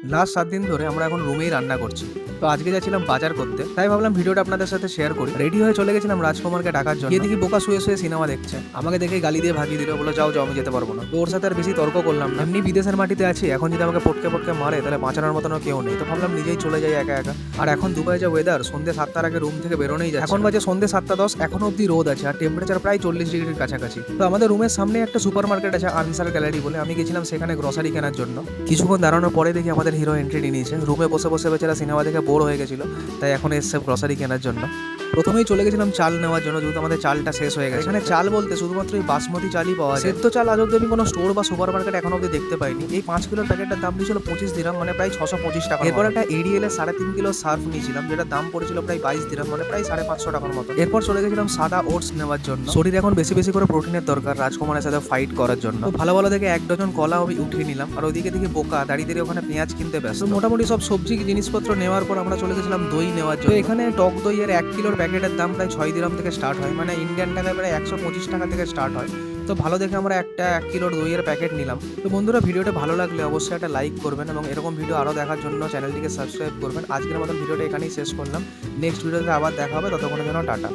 Last 7 দিন ধরে আমরা এখন রুমেই রান্না করছি। তো আজকে যাচ্ছিলাম বাজার করতে, তাই ভাবলাম ভিডিওটা আপনাদের সাথে শেয়ার করি। রেডি হয়ে চলে গেছিলাম রাজকুমারকে ডাকার জন্য। গিয়ে দেখি বোকা শুয়ে শুয়ে সিনেমা দেখছে। আমাকে দেখে গালি দিয়ে ভাগিয়ে দিল, বলে যাও যাও আমি যেতে পারবো না। তো ওর সাথে আর বেশি তর্ক করলাম না। এমনি বিদেশের মাটিতে আছি, এখন যদি আমাকে পটকে পটকে মারে তাহলে বাঁচানোর মতনও কেউ নেই। তো ভাবলাম নিজেই চলে যাই একা একা। আর এখন দুবাই যে ওয়েদার, সন্ধ্যে 7টার আগে রুম থেকে বেরোনোই যায়। এখন বাজে সন্ধ্যে 7:10, এখনো অব্দি রোদ আছে আর টেম্পারেচার প্রায় 40 ডিগ্রির কাছাকাছি। তো আমাদের রুমের সামনে একটা সুপার মার্কেট আছে, আনসার গ্যালারি বলে। আমি গেছিলাম সেখানে গ্রসারি কেনার জন্য। কিছুক্ষণ দাঁড়ানোর পরে দেখি আমাদের হিরো এন্ট্রি নিয়ে নিয়েছে। রুমে বসে বসে বেচারা সিনেমা দেখে বোর হয়ে গেছিল, তাই এখন এসছে গ্রসারি কেনার জন্য। প্রথমেই চলে গেছিলাম চাল নেওয়ার জন্য, যেহেতু আমাদের চালটা শেষ হয়ে গেছে। এখানে চাল বলতে শুধুমাত্র এই বাসমতি চালই পাওয়া যায়। সেদ্ধ চাল আজ অব্দি আমি কোনো স্টোর বা সুপার মার্কেট এখন অব্দি দেখতে পাইনি। এই 5 কিলোর প্যাকেটটার দাম নিয়েছিল 25 দিরহাম, মানে প্রায় 625 টাকা। এরপর একটা এডিএল এর 3.5 কিলো সার্ফ নিয়েছিলাম, যেটা দাম পড়েছিল প্রায় 22 দিরহাম, মানে প্রায় 550 টাকার মতো। এরপর চলে গেছিলাম সাদা ওটস নেওয়ার জন্য। শরীর এখন বেশি বেশি করে প্রোটিনের দরকার রাজকুমারের সাথে ফাইট করার জন্য। তো ভালো ভালো দেখে 1 ডজন কলা আমি উঠিয়ে নিলাম। আর ওইদিকে দেখি বোকা দাঁড়িয়ে দাঁড়িয়ে ওখানে পেঁয়াজ কিনতে ব্যস্ত। মোটামুটি সব সবজি জিনিসপত্র নেওয়ার পর আমরা চলে গেছিলাম দই নেওয়ার জন্য। এখানে টক দই এর 1 কিলোর প্যাকেটের দাম প্রায় 6 দিরহাম থেকে স্টার্ট হয়, মানে ইন্ডিয়ান টাকায় প্রায় 125 টাকা থেকে স্টার্ট হয়। তো ভালো দেখে আমরা একটা 1 কিলোর দইয়ের প্যাকেট নিলাম। তো বন্ধুরা, ভিডিওটা ভালো লাগলে অবশ্যই একটা লাইক করবেন এবং এরকম ভিডিও আরও দেখার জন্য চ্যানেলটিকে সাবস্ক্রাইব করবেন। আজকের মতন ভিডিওটা এখানেই শেষ করলাম। নেক্সট ভিডিওতে আবার দেখা হবে, ততক্ষণের জন্য টাটা।